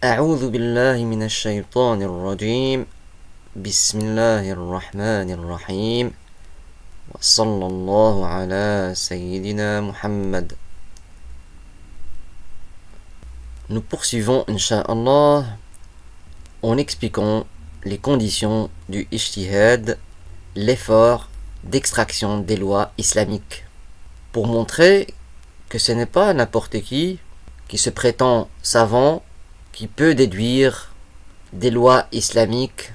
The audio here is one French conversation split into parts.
أعوذ بالله من الشيطان الرجيم بسم الله الرحمن الرحيم وصلى الله على سيدنا Muhammad. Nous poursuivons, Inch'Allah, en expliquant les conditions du ijtihad, l'effort d'extraction des lois islamiques, pour montrer que ce n'est pas n'importe qui se prétend savant qui peut déduire des lois islamiques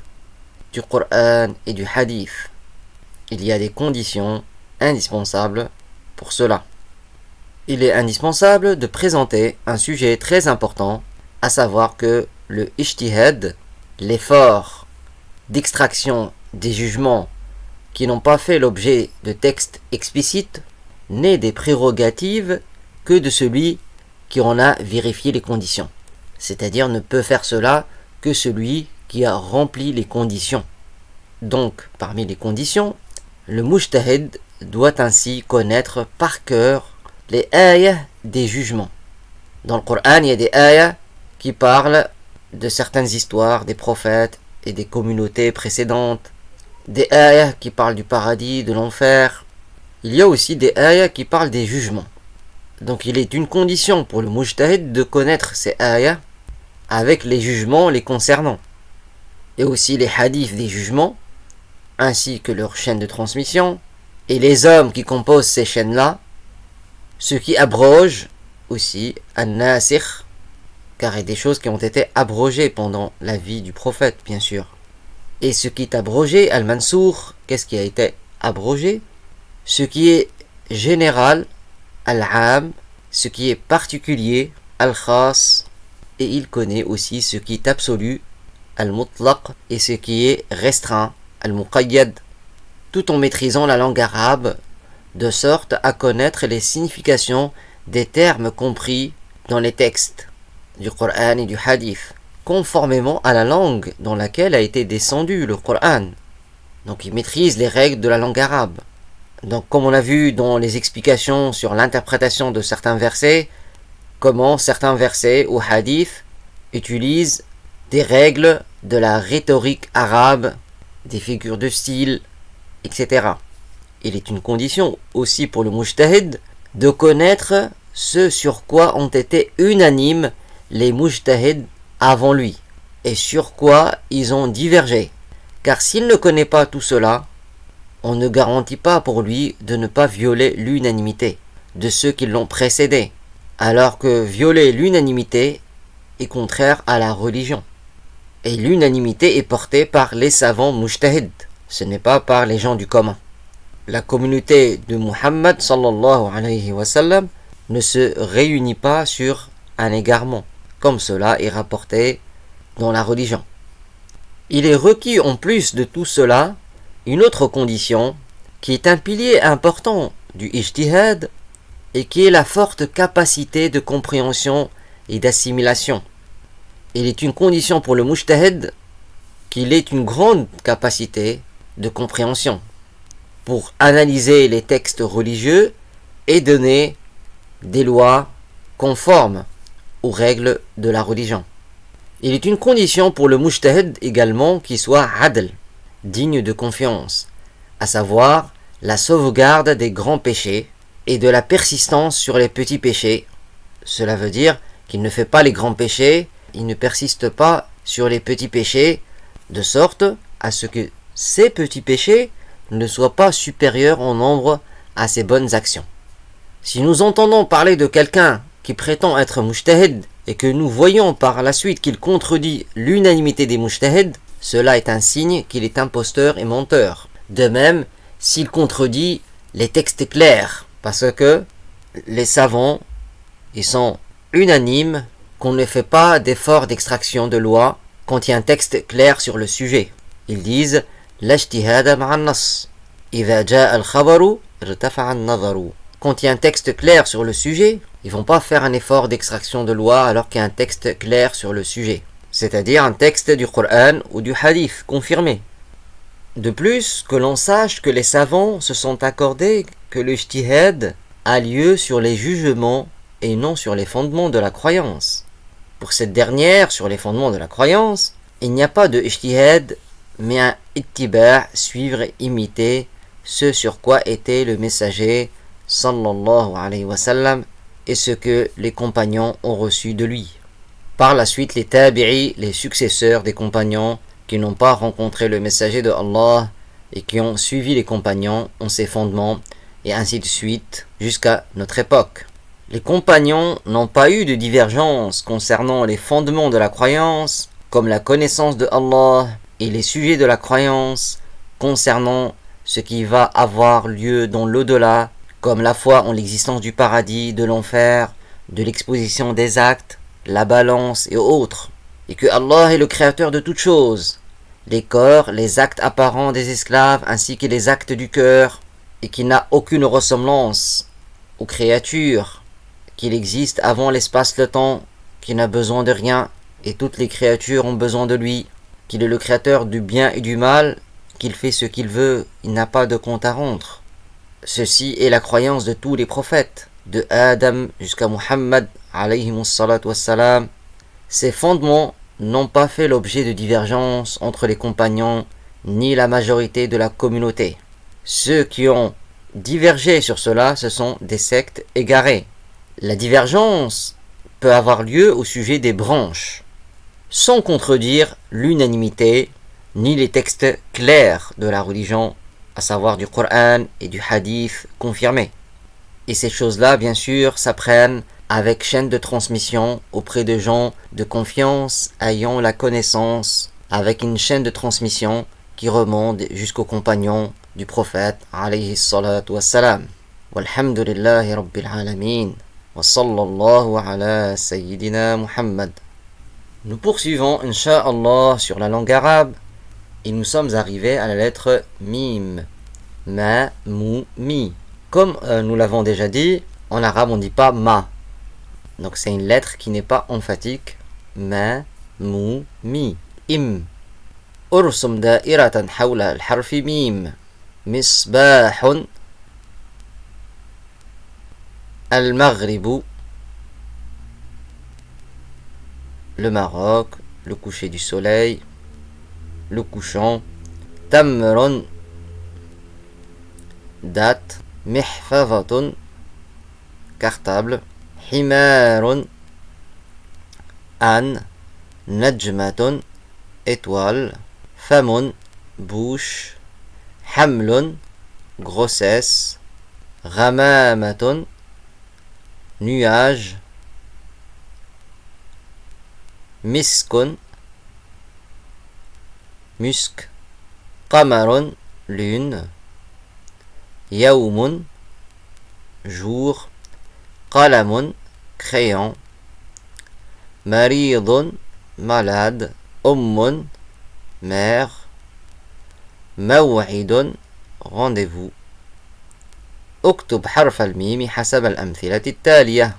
du Coran et du Hadith. Il y a des conditions indispensables pour cela. Il est indispensable de présenter un sujet très important, à savoir que le ijtihad, l'effort d'extraction des jugements qui n'ont pas fait l'objet de textes explicites, n'est des prérogatives que de celui qui en a vérifié les conditions. C'est-à-dire ne peut faire cela que celui qui a rempli les conditions. Donc, parmi les conditions, le mujtahid doit ainsi connaître par cœur les ayahs des jugements. Dans le Coran, il y a des ayahs qui parlent de certaines histoires des prophètes et des communautés précédentes, des ayahs qui parlent du paradis, de l'enfer. Il y a aussi des ayahs qui parlent des jugements. Donc il est une condition pour le mujtahid de connaître ces ayahs avec les jugements les concernant, et aussi les hadiths des jugements, ainsi que leur chaîne de transmission, et les hommes qui composent ces chaînes-là, ce qui abroge aussi an-nasikh, car il y a des choses qui ont été abrogées pendant la vie du prophète, bien sûr. Et ce qui est abrogé, al-mansour, qu'est-ce qui a été abrogé? Ce qui est général, al-am, ce qui est particulier, al-khas, et il connaît aussi ce qui est absolu, al-mutlaq, et ce qui est restreint, al-muqayyad, tout en maîtrisant la langue arabe, de sorte à connaître les significations des termes compris dans les textes du Coran et du Hadith, conformément à la langue dans laquelle a été descendu le Coran. Donc il maîtrise les règles de la langue arabe. Donc comme on a vu dans les explications sur l'interprétation de certains versets, comment certains versets ou hadiths utilisent des règles de la rhétorique arabe, des figures de style, etc. Il est une condition aussi pour le mujtahid de connaître ce sur quoi ont été unanimes les mujtahids avant lui et sur quoi ils ont divergé. Car s'il ne connaît pas tout cela, on ne garantit pas pour lui de ne pas violer l'unanimité de ceux qui l'ont précédé, alors que violer l'unanimité est contraire à la religion. Et l'unanimité est portée par les savants mujtahids, ce n'est pas par les gens du commun. La communauté de Muhammad sallallahu alayhi wa sallam ne se réunit pas sur un égarement, comme cela est rapporté dans la religion. Il est requis en plus de tout cela une autre condition qui est un pilier important du ijtihad et qui est la forte capacité de compréhension et d'assimilation. Il est une condition pour le mujtahid qu'il ait une grande capacité de compréhension pour analyser les textes religieux et donner des lois conformes aux règles de la religion. Il est une condition pour le mujtahid également qu'il soit adl, digne de confiance, à savoir la sauvegarde des grands péchés et de la persistance sur les petits péchés. Cela veut dire qu'il ne fait pas les grands péchés, il ne persiste pas sur les petits péchés, de sorte à ce que ces petits péchés ne soient pas supérieurs en nombre à ses bonnes actions. Si nous entendons parler de quelqu'un qui prétend être mujtahid et que nous voyons par la suite qu'il contredit l'unanimité des mujtahids, cela est un signe qu'il est imposteur et menteur. De même, s'il contredit les textes clairs, parce que les savants, ils sont unanimes qu'on ne fait pas d'effort d'extraction de loi quand il y a un texte clair sur le sujet. Ils disent l'ijtihad ma'a an-nass. Idha jaa al-khabaru irtafa'a an-nazaru. Quand il y a un texte clair sur le sujet, ils vont pas faire un effort d'extraction de loi alors qu'il y a un texte clair sur le sujet. C'est-à-dire un texte du Coran ou du Hadith confirmé. De plus, que l'on sache que les savants se sont accordés que le ijtihad a lieu sur les jugements et non sur les fondements de la croyance. Pour cette dernière, sur les fondements de la croyance, il n'y a pas de ijtihad, mais un ittiba', suivre et imiter ce sur quoi était le messager sallallahu alayhi wa sallam et ce que les compagnons ont reçu de lui. Par la suite, les tabi'i, les successeurs des compagnons qui n'ont pas rencontré le messager de Allah et qui ont suivi les compagnons ont ces fondements et ainsi de suite jusqu'à notre époque. Les compagnons n'ont pas eu de divergence concernant les fondements de la croyance, comme la connaissance de Allah et les sujets de la croyance concernant ce qui va avoir lieu dans l'au-delà, comme la foi en l'existence du paradis, de l'enfer, de l'exposition des actes, la balance et autres, et que Allah est le créateur de toutes choses, les corps, les actes apparents des esclaves ainsi que les actes du cœur, et qu'il n'a aucune ressemblance aux créatures, qu'il existe avant l'espace le temps, qu'il n'a besoin de rien, et toutes les créatures ont besoin de lui, qu'il est le créateur du bien et du mal, qu'il fait ce qu'il veut, il n'a pas de compte à rendre. Ceci est la croyance de tous les prophètes, de Adam jusqu'à Muhammad alayhi salatu wassalam. Ces fondements n'ont pas fait l'objet de divergences entre les compagnons ni la majorité de la communauté. Ceux qui ont divergé sur cela, ce sont des sectes égarées. La divergence peut avoir lieu au sujet des branches, sans contredire l'unanimité ni les textes clairs de la religion, à savoir du Coran et du Hadith confirmés. Et ces choses-là, bien sûr, s'apprennent avec chaîne de transmission auprès de gens de confiance ayant la connaissance, avec une chaîne de transmission qui remonte jusqu'aux compagnons du prophète alayhi salatu wassalam. Walhamdulillahi rabbil alamin. Wa sallallahu ala sayyidina Muhammad. Nous poursuivons, incha'Allah, sur la langue arabe et nous sommes arrivés à la lettre mim. Ma, mou, mi. Comme nous l'avons déjà dit, en arabe on ne dit pas ma. Donc c'est une lettre qui n'est pas emphatique. Ma, mou, mi. Im. Ursum da'iratan hawla al-harfi mim. Misbahun. Al-Maghribu. Le Maroc. Le coucher du soleil. Le couchant. Tamrun. Date. Mihfavatun. Cartable. Himarun. Âne. Najmatun. Étoile. Famun. Bouche. Hamlun. Grossesse. Ramamatun. Nuage. Miskun. Musc. Qamarun. Lune. Yawmun. Jour. Qalamun. Crayon. Maridun. Malade. Ummun. Mère. Maw'idun. Rendez-vous. اكتب حرف الميم حسب الأمثلة التالية.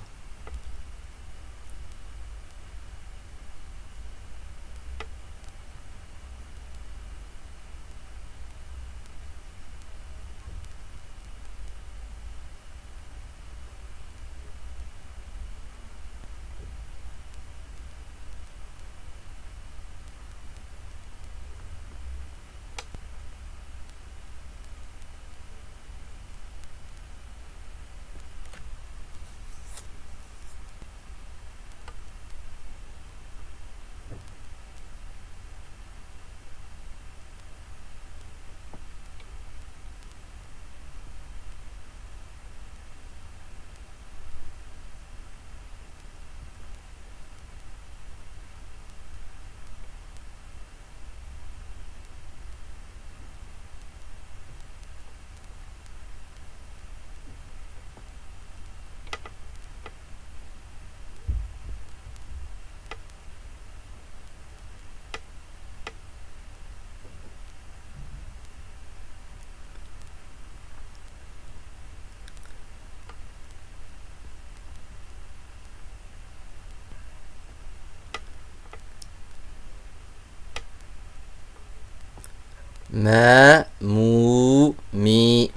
Ma, mou, mi.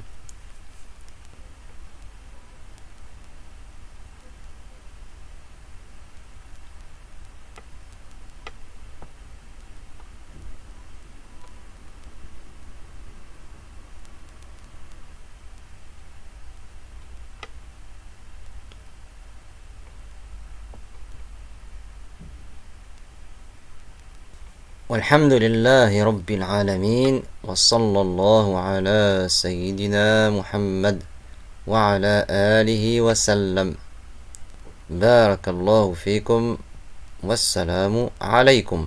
والحمد لله رب العالمين وصلى الله على سيدنا محمد وعلى آله وسلم. بارك الله فيكم والسلام عليكم.